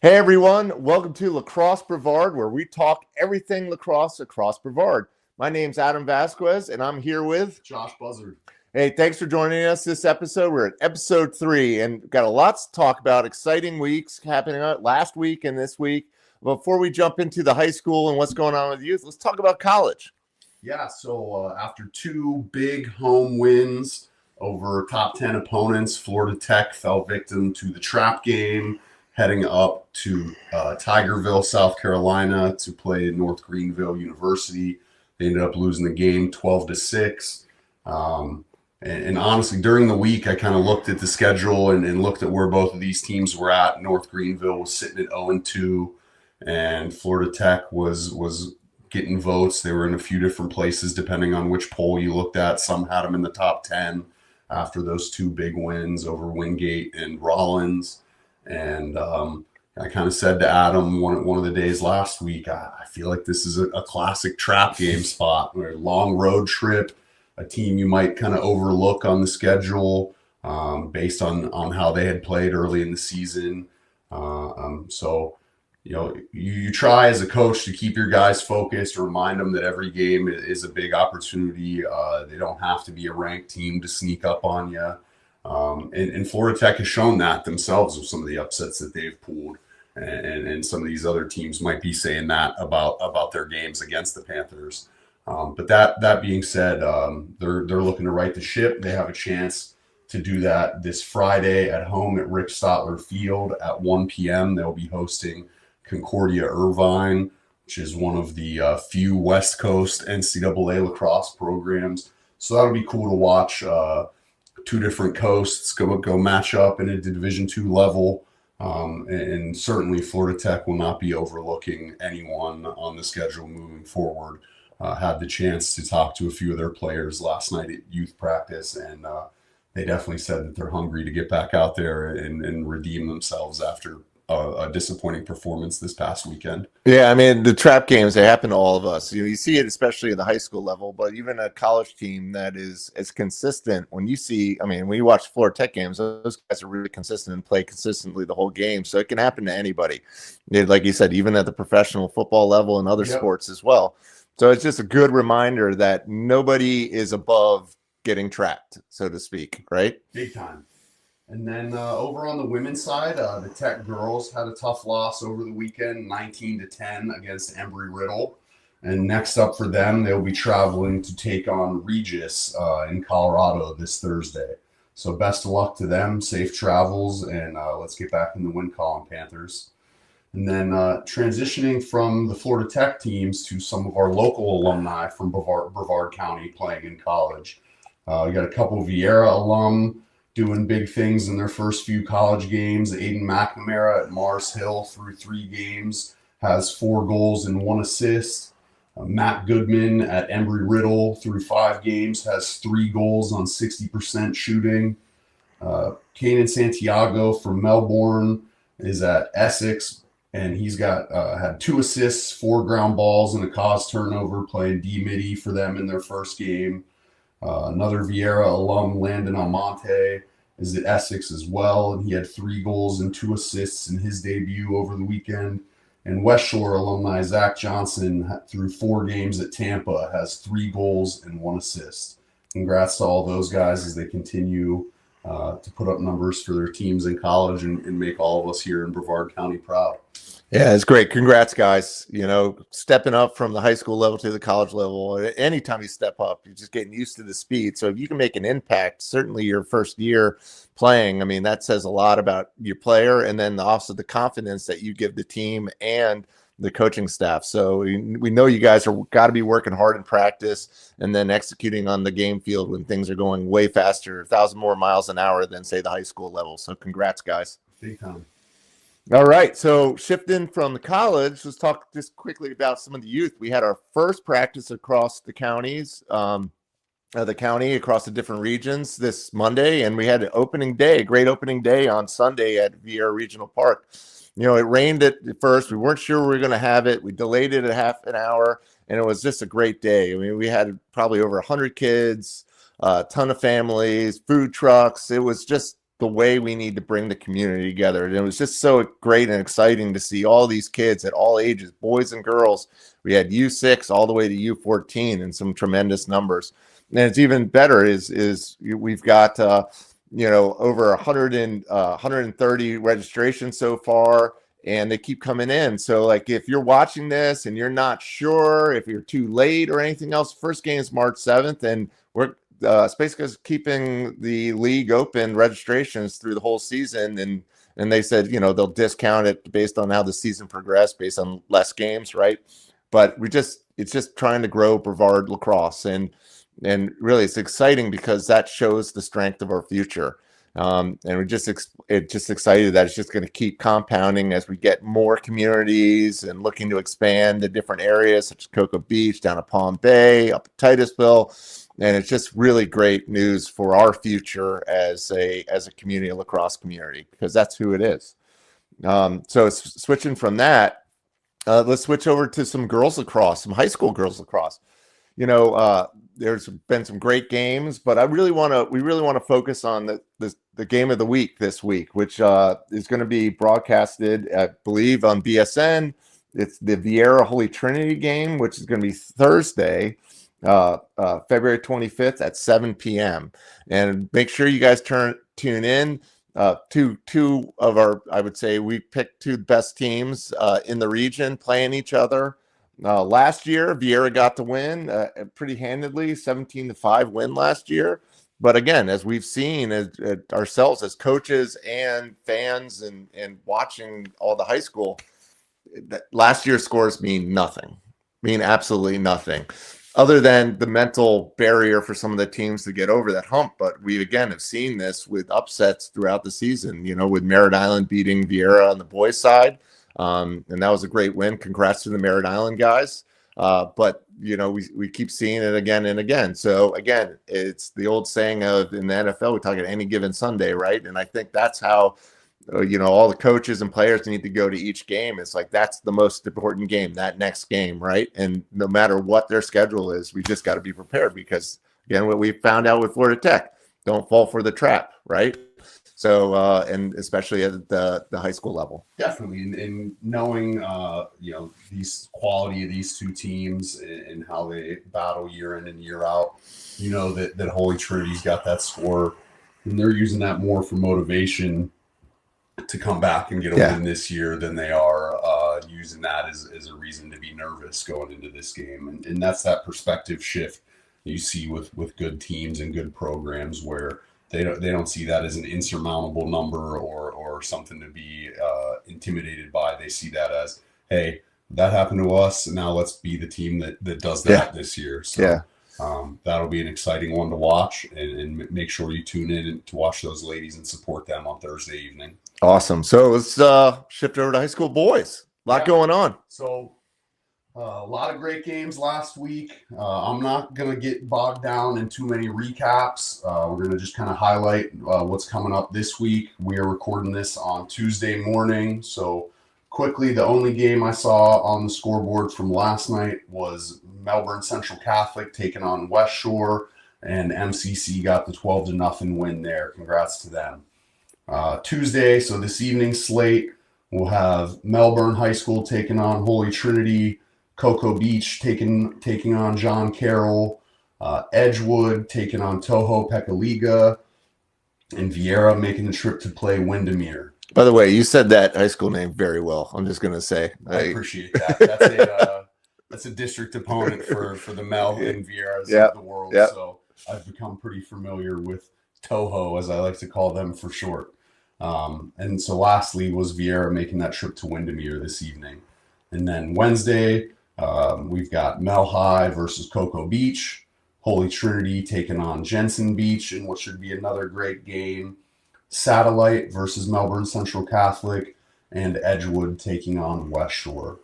Hey everyone, welcome to Lacrosse Brevard, where we talk everything lacrosse across Brevard. My name's Adam VASQUEZ, and I'm here with Josh BUZZARD. Hey, thanks for joining us this episode. We're at episode 3 and got a lot to talk about. Exciting weeks happening last week and this week. Before we jump into the high school and what's going on with youth, let's talk about college. Yeah, so after two big home wins over top 10 opponents, Florida Tech fell victim to the trap game, heading up to Tigerville, South Carolina to play North Greenville University. They ended up losing the game 12-6. And honestly, during the week, I kind of looked at the schedule and looked at where both of these teams were at. North Greenville was sitting at 0-2, and Florida Tech was getting votes. They were in a few different places depending on which poll you looked at. Some had them in the top 10 after those two big wins over Wingate and Rollins. And I kind of said to Adam one of the days last week, I feel like this is a classic trap game spot, a long road trip, a team you might kind of overlook on the schedule based on how they had played early in the season. So, you try as a coach to keep your guys focused, remind them that every game is a big opportunity. They don't have to be a ranked team to sneak up on you. And Florida Tech has shown that themselves with some of the upsets that they've pulled. And some of these other teams might be saying that about their games against the Panthers. But that being said, they're looking to right the ship. They have a chance to do that this Friday at home at Rick Stotler Field at 1 p.m. They'll be hosting Concordia Irvine, which is one of the few West Coast NCAA lacrosse programs. So that'll be cool to watch. Two different coasts go match up in a Division II level. And certainly Florida Tech will not be overlooking anyone on the schedule moving forward. Had the chance to talk to a few of their players last night at youth practice, and they definitely said that they're hungry to get back out there and redeem themselves after a disappointing performance this past weekend. Yeah, I mean, the trap games, they happen to all of us. You see it especially at the high school level, but even a college team that is as consistent, when you watch Florida Tech games, those guys are really consistent and play consistently the whole game. So it can happen to anybody. Like you said, even at the professional football level and other sports as well. So it's just a good reminder that nobody is above getting trapped, so to speak, right? Big time. And then over on the women's side, the Tech girls had a tough loss over the weekend, 19-10 against Embry-Riddle. And next up for them, they'll be traveling to take on Regis in Colorado this Thursday. So best of luck to them, safe travels, and let's get back in the win column, Panthers. And then transitioning from the Florida Tech teams to some of our local alumni from Brevard County playing in college. We got a couple Vieira alum doing big things in their first few college games. Aiden McNamara at Mars Hill through 3 games has 4 goals and 1 assist. Matt Goodman at Embry-Riddle through 5 games has 3 goals on 60% shooting. Kanan Santiago from Melbourne is at Essex, and he's got had 2 assists, 4 ground balls, and a cause turnover playing D-Midi for them in their first game. Another Vieira alum, Landon Almonte, is at Essex as well, and he had 3 goals and 2 assists in his debut over the weekend. And West Shore alumni Zach Johnson, through 4 games at Tampa, has 3 goals and 1 assist. Congrats to all those guys as they continue to put up numbers for their teams in college and make all of us here in Brevard County proud. Yeah, it's great. Congrats, guys. Stepping up from the high school level to the college level. Anytime you step up, you're just getting used to the speed. So if you can make an impact, certainly your first year playing, that says a lot about your player, and then also the confidence that you give the team and the coaching staff. So we know you guys are got to be working hard in practice and then executing on the game field when things are going way faster, 1,000 more miles an hour than, say, the high school level. So congrats, guys. Big time. All right, so shifting from the college, let's talk just quickly about some of the youth. We had our first practice across the counties, across the different regions this Monday, and we had an opening day, a great opening day on Sunday at Vieira Regional Park. It rained at first. We weren't sure we were going to have it. We delayed it a half an hour, and it was just a great day. We had probably over 100 kids, a ton of families, food trucks. It was just the way we need to bring the community together. And it was just so great and exciting to see all these kids at all ages, boys and girls. We had U6 all the way to U14 and some tremendous numbers. And it's even better is we've got over 130 registrations so far, and they keep coming in. So like if you're watching this and you're not sure if you're too late or anything else, first game is March 7th, and we're Space Coast is keeping the league open registrations through the whole season, and they said they'll discount it based on how the season progressed, based on less games, right? But it's just trying to grow Brevard lacrosse, and really it's exciting because that shows the strength of our future. And we're just excited that it's just going to keep compounding as we get more communities and looking to expand to different areas such as Cocoa Beach, down at Palm Bay, up at Titusville. And it's just really great news for our future as a community, a lacrosse community, because that's who it is. So switching from that, let's switch over to some girls lacrosse, some high school girls lacrosse. There's been some great games, but we really want to focus on the game of the week this week, which is going to be broadcasted, I believe, on BSN. It's the Viera Holy Trinity game, which is going to be Thursday, February 25th at 7 p.m. And make sure you guys tune in. Two of our, I would say, we picked two best teams in the region playing each other. Last year, Viera got the win pretty handedly, 17-5 win last year. But again, as we've seen ourselves as coaches and fans and watching all the high school, last year's scores mean absolutely nothing, other than the mental barrier for some of the teams to get over that hump. But we, again, have seen this with upsets throughout the season, with Merritt Island beating Viera on the boys' side. And that was a great win. Congrats to the Merritt Island guys. But we keep seeing it again and again. So again, it's the old saying of in the NFL, we talk at any given Sunday, right? And I think that's how all the coaches and players need to go to each game. It's like that's the most important game, that next game, right? And no matter what their schedule is, we just got to be prepared, because again, what we found out with Florida Tech, don't fall for the trap, right? So, and especially at the high school level. Definitely. And knowing, these quality of these two teams and how they battle year in and year out, that Holy Trinity's got that score, and they're using that more for motivation to come back and get a win this year than they are using that as a reason to be nervous going into this game. And that's that perspective shift you see with good teams and good programs, where they don't see that as an insurmountable number or something to be intimidated by. They see that as, hey, that happened to us, and now let's be the team that does that this year. So that'll be an exciting one to watch, and make sure you tune in to watch those ladies and support them on Thursday evening. Awesome. So let's shift over to high school boys. A lot going on. So a lot of great games last week. I'm not going to get bogged down in too many recaps. We're going to just kind of highlight what's coming up this week. We are recording this on Tuesday morning. So quickly, the only game I saw on the scoreboard from last night was Melbourne Central Catholic taking on West Shore, and MCC got the 12-0 win there. Congrats to them. Tuesday, so this evening's slate, we'll have Melbourne High School taking on Holy Trinity, Cocoa Beach taking on John Carroll, Edgewood taking on Toho Pekaliga, and Viera making the trip to play Windermere. By the way, you said that high school name very well. I'm just going to say. I appreciate that. That's a district opponent for the Mel and Vieras of the world. Yep. So I've become pretty familiar with Toho, as I like to call them for short. And so lastly was Viera making that trip to Windermere this evening. And then Wednesday, we've got Mel High versus Cocoa Beach, Holy Trinity taking on Jensen Beach in what should be another great game, Satellite versus Melbourne Central Catholic, and Edgewood taking on West Shore.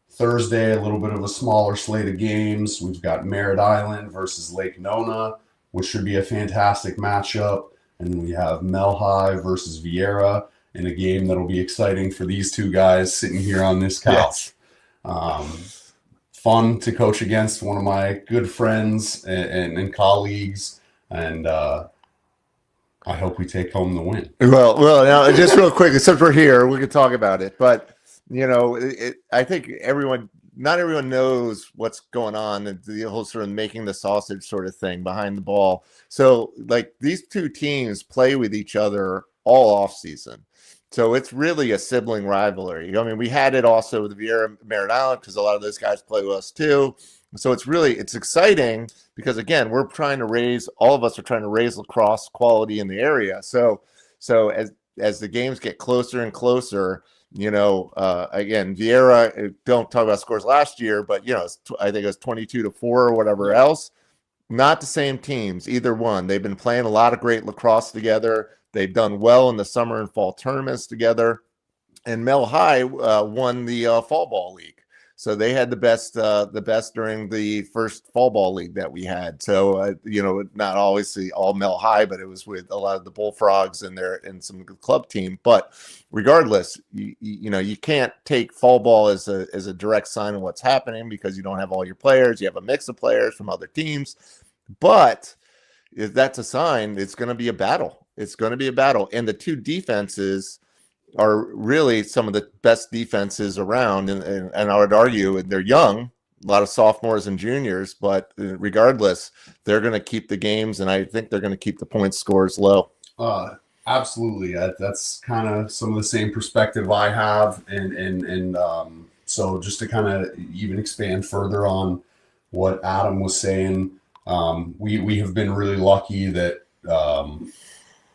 Thursday, a little bit of a smaller slate of games. We've got Merritt Island versus Lake Nona, which should be a fantastic matchup. And then we have Mel High versus Viera in a game that'll be exciting for these two guys sitting here on this couch. Yes. Fun to coach against one of my good friends and colleagues. And I hope we take home the win. Well, now just real quick, since we're here, we can talk about it. But I think not everyone knows what's going on, and the whole sort of making the sausage sort of thing behind the ball. So, like, these two teams play with each other all off season. So it's really a sibling rivalry. I mean, we had it also with Vieira Merritt Island because a lot of those guys play with us too. So it's exciting because, again, all of us are trying to raise lacrosse quality in the area. So as the games get closer and closer, again, Vieira, don't talk about scores last year, but I think it was 22-4 or whatever else. Not the same teams, either one. They've been playing a lot of great lacrosse together. They've done well in the summer and fall tournaments together. And Mel High won the fall ball league. So they had the best during the first fall ball league that we had. So, not always all Mel High, but it was with a lot of the Bullfrogs and some good club team. But regardless, you can't take fall ball as a direct sign of what's happening because you don't have all your players. You have a mix of players from other teams. But if that's a sign, it's going to be a battle. It's going to be a battle. And the two defenses are really some of the best defenses around. And I would argue they're young, a lot of sophomores and juniors, but regardless, they're going to keep the games, and I think they're going to keep the point scores low. Absolutely. That's kind of some of the same perspective I have. And so just to kind of even expand further on what Adam was saying, we have been really lucky that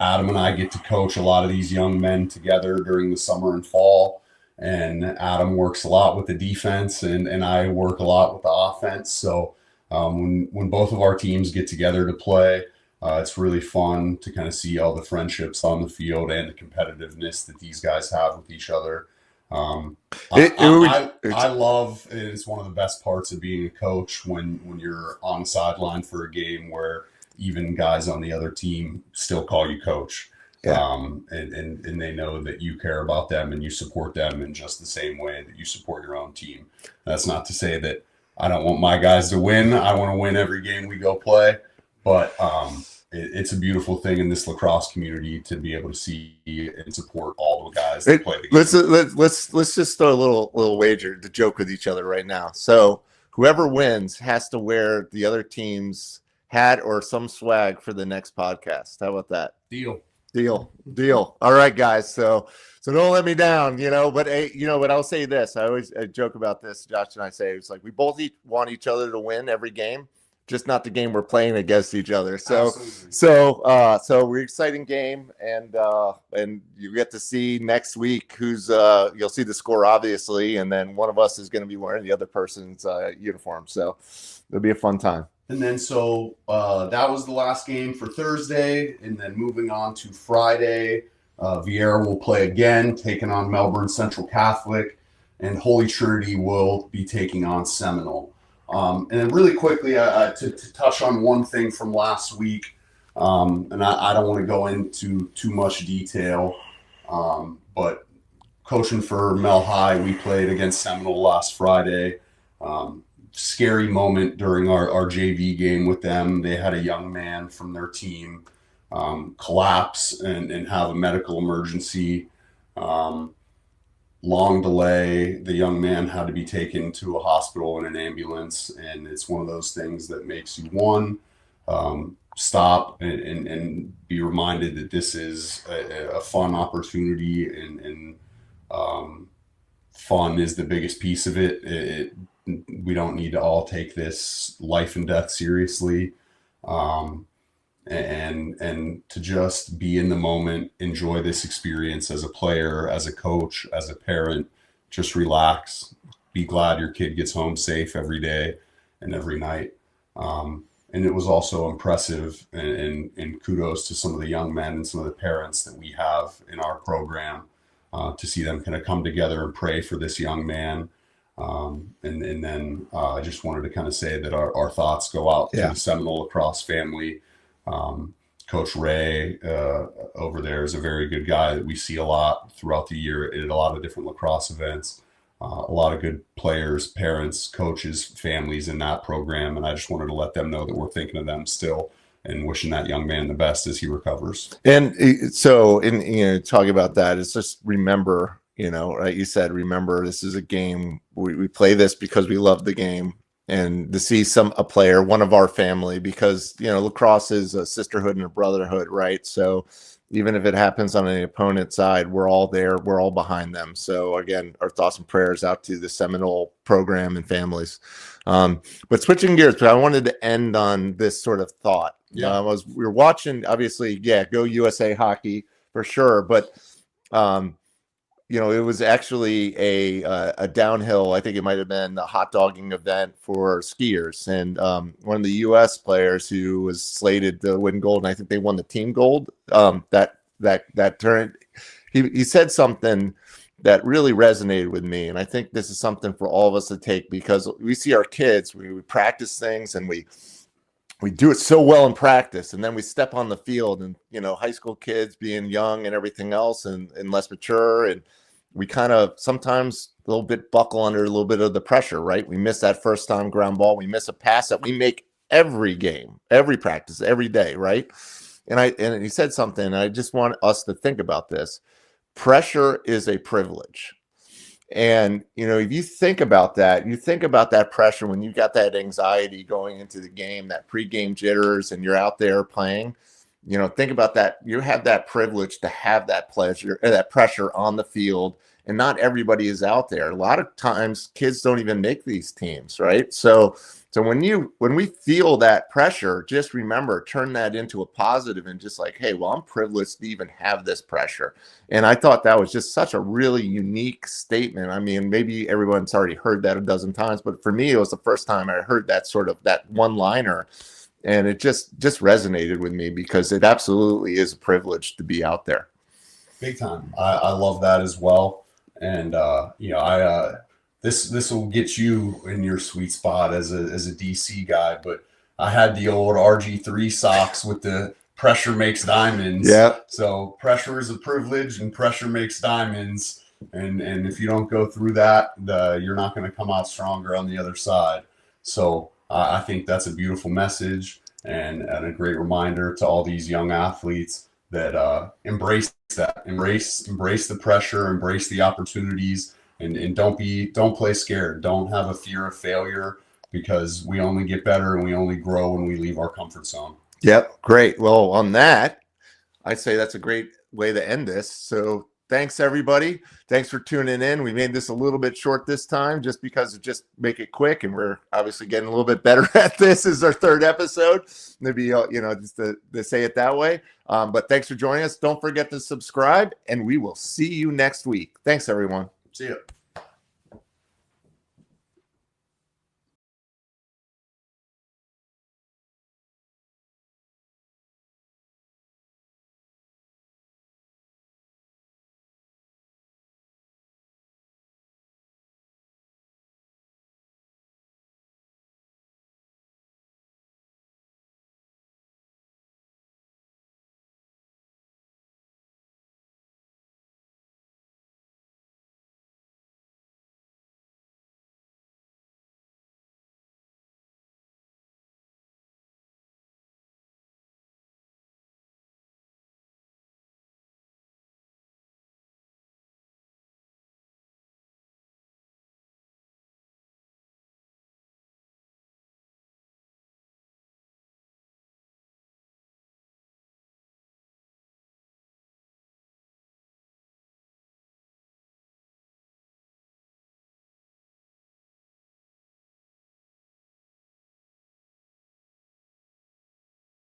Adam and I get to coach a lot of these young men together during the summer and fall. And Adam works a lot with the defense and I work a lot with the offense. So when both of our teams get together to play, it's really fun to kind of see all the friendships on the field and the competitiveness that these guys have with each other. I love, it's one of the best parts of being a coach when you're on the sideline for a game where even guys on the other team still call you coach. Yeah. And they know that you care about them and you support them in just the same way that you support your own team. That's not to say that I don't want my guys to win. I want to win every game we go play, but it's a beautiful thing in this lacrosse community to be able to see and support all the guys that play the game. Let's just throw a little wager to joke with each other right now. So whoever wins has to wear the other team's hat or some swag for the next podcast. How about that? Deal. All right, guys. So don't let me down, but but I'll say this. I always joke about this. Josh and I say, it's like we both want each other to win every game, just not the game we're playing against each other. So we're exciting game, and you get to see next week who's you'll see the score obviously, and then one of us is going to be wearing the other person's uniform. So it'll be a fun time. And then that was the last game for Thursday, and then moving on to Friday, Vieira will play again, taking on Melbourne Central Catholic, and Holy Trinity will be taking on Seminole. And then really quickly, to touch on one thing from last week, and I don't want to go into too much detail, but coaching for Mel High, we played against Seminole last Friday. Scary moment during our JV game with them. They had a young man from their team collapse and have a medical emergency. Long delay. The young man had to be taken to a hospital in an ambulance, and it's one of those things that makes you stop and be reminded that this is a fun opportunity, and fun is the biggest piece of it. We don't need to all take this life and death seriously, and to just be in the moment, enjoy this experience as a player, as a coach, as a parent. Just relax, be glad your kid gets home safe every day and every night. And it was also impressive, and kudos to some of the young men and some of the parents that we have in our program, to see them kind of come together and pray for this young man. And then I just wanted to kind of say that our thoughts go out to the Seminole Lacrosse family. Coach Ray over there is a very good guy that we see a lot throughout the year at a lot of different lacrosse events. A lot of good players, parents, coaches, families in that program. And I just wanted to let them know that we're thinking of them still and wishing that young man the best as he recovers. And so, talking about that, it's just remember, like you said, remember this is a game. We play this because we love the game, and to see a player, one of our family, because lacrosse is a sisterhood and a brotherhood, right? So even if it happens on an opponent's side, we're all there, we're all behind them. So again, our thoughts and prayers out to the Seminole program and families. But switching gears, but I wanted to end on this sort of thought. Yeah. We were watching, obviously, go USA hockey for sure, but it was actually a downhill. I think it might have been a hot dogging event for skiers, and one of the U.S. players who was slated to win gold, and I think they won the team gold. That turn, he said something that really resonated with me, and I think this is something for all of us to take, because we see our kids, we practice things, and we do it so well in practice, and then we step on the field, and high school kids being young and everything else, and less mature, and we kind of sometimes a little bit buckle under a little bit of the pressure, right? We miss that first time ground ball, we miss a pass that we make every game, every practice, every day, right? And he said something, and I just want us to think about this. Pressure is a privilege. And, if you think about that pressure when you got that anxiety going into the game, that pregame jitters, and you're out there playing, think about that. You have that privilege to have that pressure on the field, and not everybody is out there. A lot of times kids don't even make these teams, right? So when we feel that pressure, just remember, turn that into a positive, and just like, hey, well, I'm privileged to even have this pressure. And I thought that was just such a really unique statement. I mean, maybe everyone's already heard that a dozen times, but for me, it was the first time I heard that one-liner, and it just resonated with me, because it absolutely is a privilege to be out there. Big time. I love that as well. And this will get you in your sweet spot as a DC guy, but I had the old RG3 socks with the pressure makes diamonds. Yeah. So pressure is a privilege, and pressure makes diamonds. And if you don't go through that, you're not going to come out stronger on the other side. So I think that's a beautiful message, and a great reminder to all these young athletes that embrace the pressure, embrace the opportunities, and don't play scared. Don't have a fear of failure, because we only get better and we only grow when we leave our comfort zone. Yep. Great. Well, on that, I'd say that's a great way to end this. So thanks, everybody. Thanks for tuning in. We made this a little bit short this time, just because of just make it quick, and we're obviously getting a little bit better at this. This is our third episode, maybe, just to say it that way. But thanks for joining us. Don't forget to subscribe, and we will see you next week. Thanks, everyone. See ya.